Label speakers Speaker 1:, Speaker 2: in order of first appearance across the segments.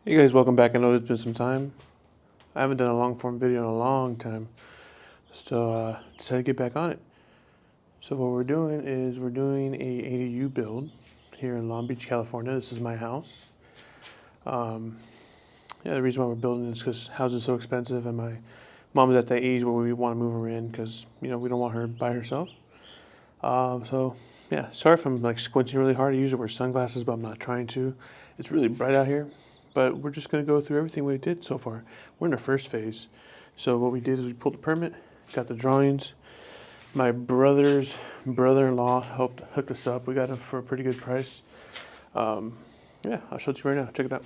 Speaker 1: Hey guys, welcome back. I know it's been some time. I haven't done a long form video in a long time, so decided to get back on it. So what we're doing is we're doing a ADU build here in Long Beach, California. This is my house. Um, yeah, the reason why we're building is because houses are so expensive, and my mom is at that age where we want to move her in because we don't want her by herself. So yeah, sorry if I'm like squinting really hard. I usually wear sunglasses, but I'm not trying to. It's really bright out here, but we're just gonna go through everything we did so far. We're in the first phase. So what we did is we pulled the permit, got the drawings. My brother's brother-in-law helped hook us up. We got it for a pretty good price. Um, yeah, I'll show it to you right now. Check it out.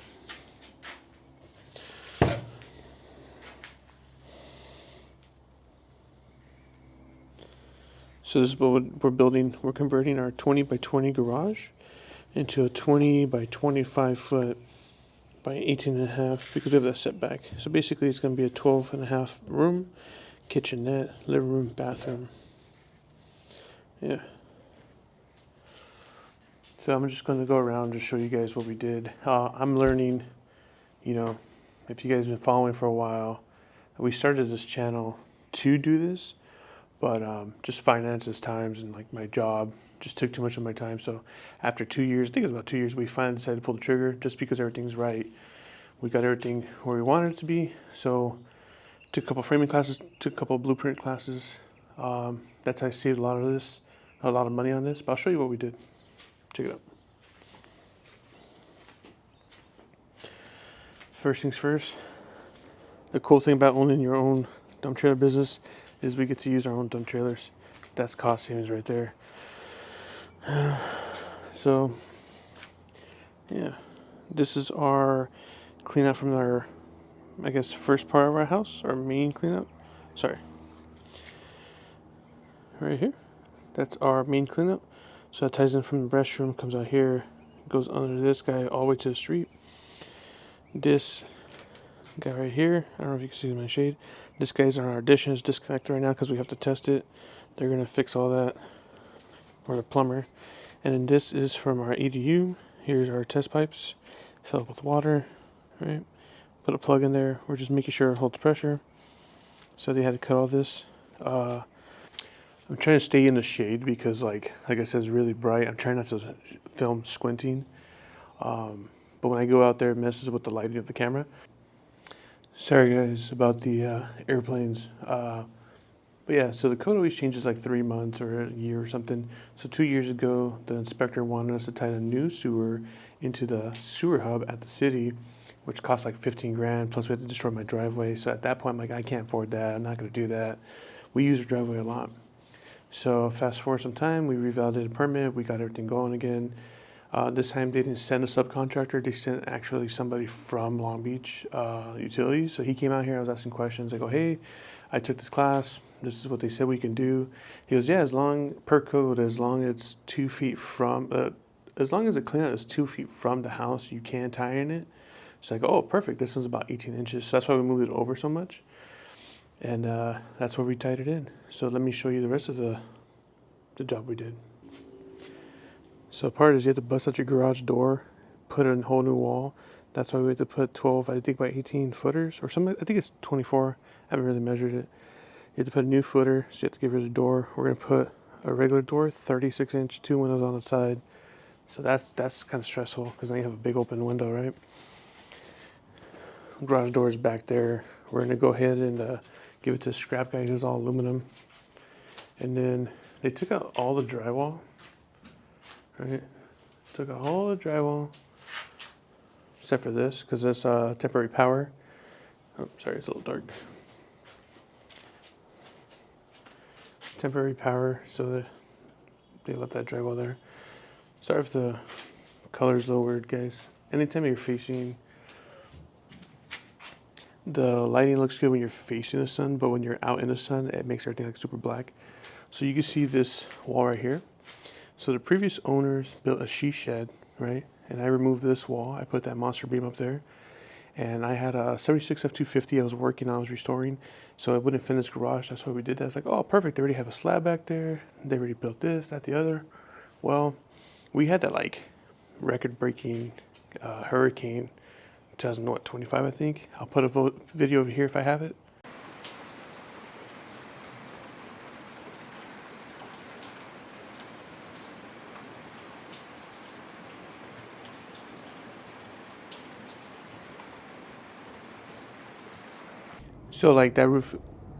Speaker 1: So this is what we're building. We're converting our 20 by 20 garage into a 20 by 25 foot by 18 and a half because we have that setback. So basically it's going to be a 12 and a half room, kitchenette, living room, bathroom. Yeah. So I'm just going to go around and just show you guys what we did. I'm learning, you know, if you guys have been following for a while, we started this channel to do this, but just finances, times, and like my job just took too much of my time. So after 2 years, I think it was about 2 years, we finally decided to pull the trigger just because everything's right. We got everything where we wanted it to be. So took a couple framing classes, took a couple blueprint classes. That's how I saved a lot of money on this. But I'll show you what we did. Check it out. First things first. The cool thing about owning your own dump trailer business is we get to use our own dump trailers. That's cost savings right there. So, yeah, this is our cleanout from our, I guess, first part of our house, our main cleanout. Sorry, right here. That's our main cleanout. So it ties in from the restroom, comes out here, goes under this guy all the way to the street. This guy right here, I don't know if you can see my shade. This guy's on our addition, is disconnected right now because we have to test it. They're gonna fix all that, or the plumber. And then this is from our EDU. Here's our test pipes, fill up with water, right? Put a plug in there. We're just making sure it holds pressure. So they had to cut all this. I'm trying to stay in the shade because, like I said, it's really bright. I'm trying not to film squinting. But when I go out there, it messes with the lighting of the camera. Sorry, guys, about the airplanes. But yeah, so the code always changes like 3 months or a year or something. So 2 years ago, the inspector wanted us to tie a new sewer into the sewer hub at the city, which cost like 15 grand. Plus, we had to destroy my driveway. So at that point, I'm like, I can't afford that. I'm not going to do that. We use the driveway a lot. So fast forward some time, we revalidated a permit. We got everything going again. This time they didn't send a subcontractor. They sent actually somebody from Long Beach Utilities. So he came out here. I was asking questions. I go, hey, I took this class. This is what they said we can do. He goes, yeah, as long per code, as long as it's 2 feet from, as long as the cleanout is 2 feet from the house, you can tie in it. It's like, oh, perfect. This one's about 18 inches. So that's why we moved it over so much. And that's where we tied it in. So let me show you the rest of the job we did. So part is you have to bust out your garage door, put in a whole new wall. That's why we had to put 12, I think by 18 footers or something. I think it's 24. I haven't really measured it. You have to put a new footer, so you have to get rid of the door. We're gonna put a regular door, 36-inch, 2 windows on the side. So that's kind of stressful because now you have a big open window, right? Garage door is back there. We're gonna go ahead and give it to a scrap guy who's all aluminum. And then they took out all the drywall, right? Took out all the drywall, except for this, because that's temporary power. Oh, sorry, it's a little dark. Temporary power, so they left that drywall there. Sorry if the color's a little weird, guys. Anytime you're facing, the lighting looks good when you're facing the sun, but when you're out in the sun, it makes everything like super black. So you can see this wall right here. So the previous owners built a she shed, right? And I removed this wall. I put that monster beam up there. And I had a 76 F250 I was working on, I was restoring. So I wouldn't finish garage. That's why we did that. It's like, oh, perfect. They already have a slab back there. They already built this, that, the other. Well, we had that like record breaking hurricane 2025, I think. I'll put a video over here if I have it. So like that roof,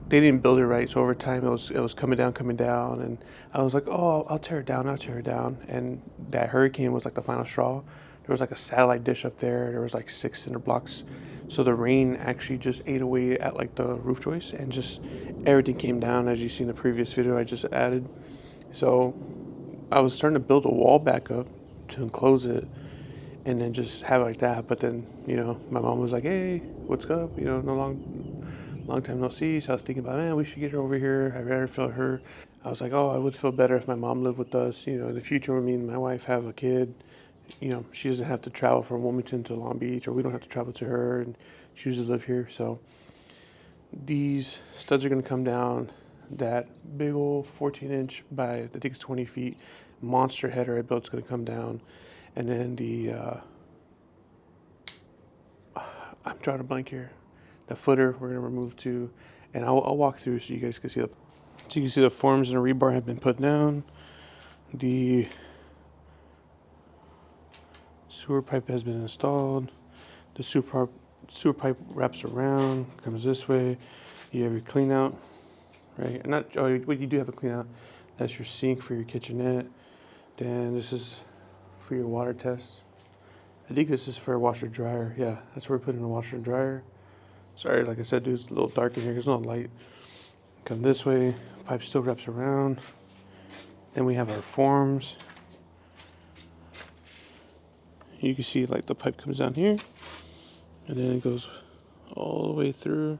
Speaker 1: they didn't build it right. So over time, it was coming down, and I was like, oh, I'll tear it down, I'll tear it down. And that hurricane was like the final straw. There was like a satellite dish up there. There was like 6 cinder blocks. So the rain actually just ate away at like the roof joist, and just everything came down, as you see in the previous video I just added. So I was starting to build a wall back up to enclose it, and then just have it like that. But then, my mom was like, "Hey, what's up? No long time no see." So I was thinking about, man, we should get her over here. I'd rather feel her. I was like, oh, I would feel better if my mom lived with us. In the future, when me and my wife have a kid, she doesn't have to travel from Wilmington to Long Beach, or we don't have to travel to her, and she used to live here. So these studs are going to come down. That big old 14-inch by, I think it's 20 feet, monster header I built is going to come down. And then I'm drawing a blank here. The footer we're going to remove too. And I'll walk through so you guys can see the forms and the rebar have been put down. The sewer pipe has been installed. The sewer pipe wraps around, comes this way. You have your clean out, right? What you do have a clean out. That's your sink for your kitchenette. Then this is for your water test. I think this is for a washer dryer. Yeah, that's where we're putting the washer and dryer. Sorry, like I said, dude, it's a little dark in here. There's no light. Come this way. Pipe still wraps around. Then we have our forms. You can see like the pipe comes down here, and then it goes all the way through,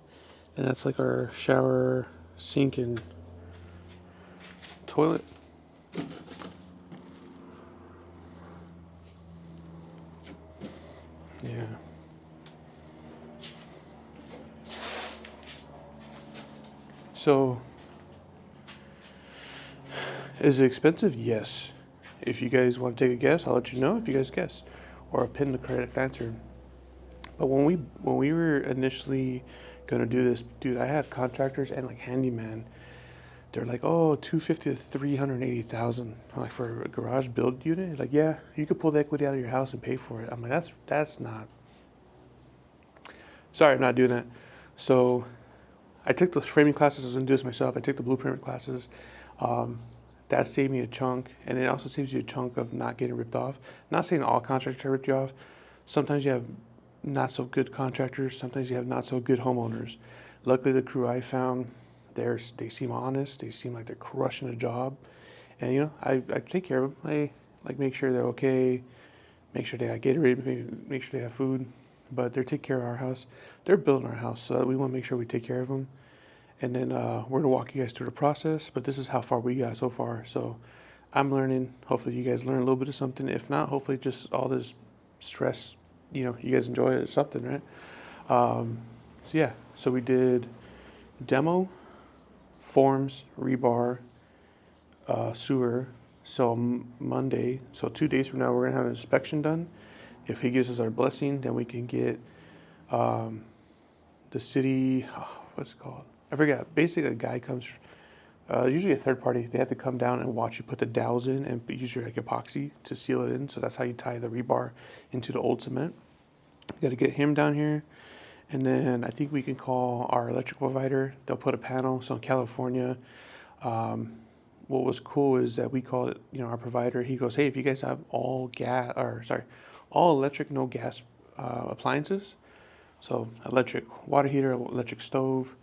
Speaker 1: and that's like our shower, sink, and toilet. Yeah. So, is it expensive? Yes. If you guys want to take a guess, I'll let you know if you guys guess, or pin the correct answer. But when we were initially gonna do this, dude, I had contractors and like handyman. They're like, oh, 250 to 380,000, like for a garage build unit. Like, yeah, you could pull the equity out of your house and pay for it. I'm like, that's not. Sorry, I'm not doing that. So I took those framing classes. I was gonna do this myself. I took the blueprint classes. That saved me a chunk, and it also saves you a chunk of not getting ripped off. Not saying all contractors rip you off. Sometimes you have not so good contractors. Sometimes you have not so good homeowners. Luckily, the crew I found, they seem honest. They seem like they're crushing a job, and I take care of them. I like make sure they're okay, make sure they got Gatorade, make sure they have food. But they're taking care of our house. They're building our house, so we want to make sure we take care of them. And then we're gonna walk you guys through the process. But this is how far we got so far. So I'm learning. Hopefully, you guys learn a little bit of something. If not, hopefully, just all this stress, you guys enjoy it or something, right? So yeah, so we did demo, forms, rebar, sewer. So Monday, so 2 days from now, we're gonna have an inspection done. If he gives us our blessing, then we can get the city. What's it called? I forgot. Basically, a guy comes. Usually a third party. They have to come down and watch you put the dowels in and use your like epoxy to seal it in. So that's how you tie the rebar into the old cement. You got to get him down here. And then I think we can call our electrical provider. They'll put a panel. So in California, what was cool is that we called it, our provider. He goes, hey, if you guys have all electric, no gas appliances. So electric water heater, electric stove.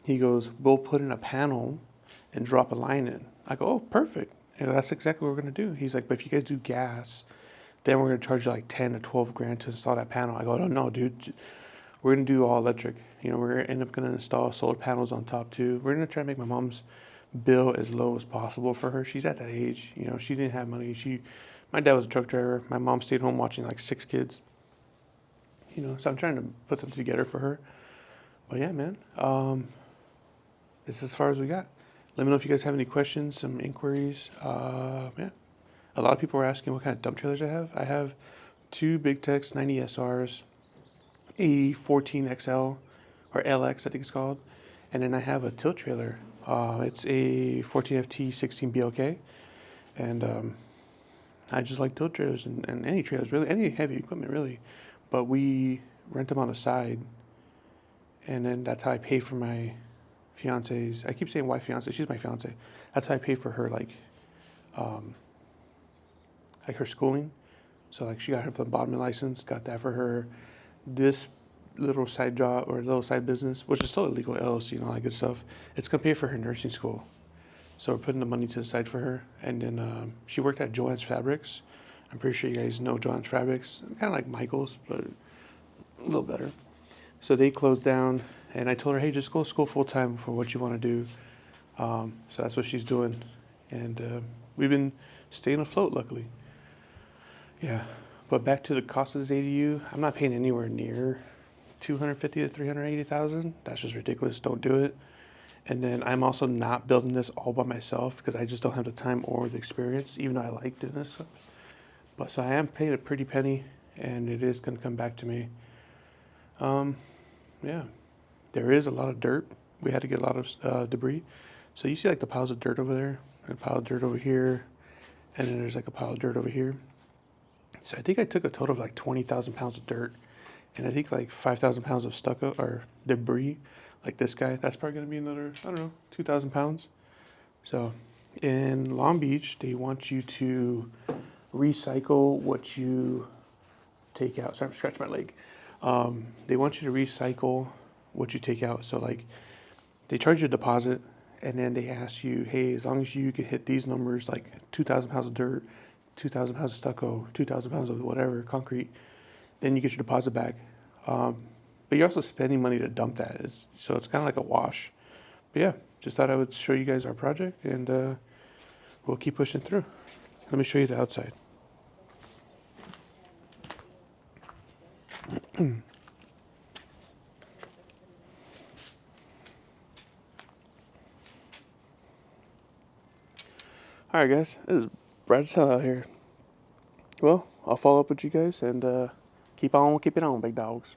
Speaker 1: He goes, we'll put in a panel and drop a line in. I go, oh, perfect. That's exactly what we're going to do. He's like, but if you guys do gas, then we're going to charge you like 10 to 12 grand to install that panel. I go, no, dude, we're going to do all electric. We're going to end up going to install solar panels on top too. We're going to try to make my mom's bill as low as possible for her. She's at that age. She didn't have money. My dad was a truck driver. My mom stayed home watching like 6 kids. So I'm trying to put something together for her. But yeah, man, this is as far as we got. Let me know if you guys have any questions, some inquiries. Yeah, a lot of people were asking what kind of dump trailers I have. I have 2 Big Techs 90SRs, a 14XL or LX I think it's called, and then I have a tilt trailer. It's a 14FT 16 BLK, and I just like tilt trailers and any trailers really, any heavy equipment really, but we rent them on the side, and then that's how I pay for my fiance's. I keep saying wife fiance, she's my fiance. That's how I pay for her like her schooling. So like she got her phlebotomy license, got that for her. This little side job or little side business, which is totally legal, LLC and all that good stuff, it's gonna pay for her nursing school. So we're putting the money to the side for her. And then she worked at Joann's Fabrics. I'm pretty sure you guys know Joann's Fabrics, kind of like Michael's, but a little better. So they closed down, and I told her, hey, just go to school full time for what you want to do. So that's what she's doing, and we've been staying afloat, luckily. Yeah, but back to the cost of this ADU, I'm not paying anywhere near 250 to 380,000. That's just ridiculous. Don't do it. And then I'm also not building this all by myself because I just don't have the time or the experience, even though I like doing this. But so I am paying a pretty penny, and it is going to come back to me. Yeah, there is a lot of dirt. We had to get a lot of debris. So you see like the piles of dirt over there, and a pile of dirt over here, and then there's like a pile of dirt over here. So I think I took a total of like 20,000 pounds of dirt, and I think like 5,000 pounds of stucco or debris. Like this guy, that's probably gonna be another, I don't know, 2,000 pounds. So in Long Beach, they want you to recycle what you take out. Sorry, I'm scratching my leg. They want you to recycle what you take out. So like they charge you a deposit, and then they ask you, hey, as long as you can hit these numbers, like 2,000 pounds of dirt, 2,000 pounds of stucco, 2,000 pounds of whatever, concrete, then you get your deposit back. But you're also spending money to dump that. So it's kind of like a wash. But yeah, just thought I would show you guys our project, and we'll keep pushing through. Let me show you the outside. All right, guys, this is bright as hell out here. Well, I'll follow up with you guys, and keep on keeping on, big dogs.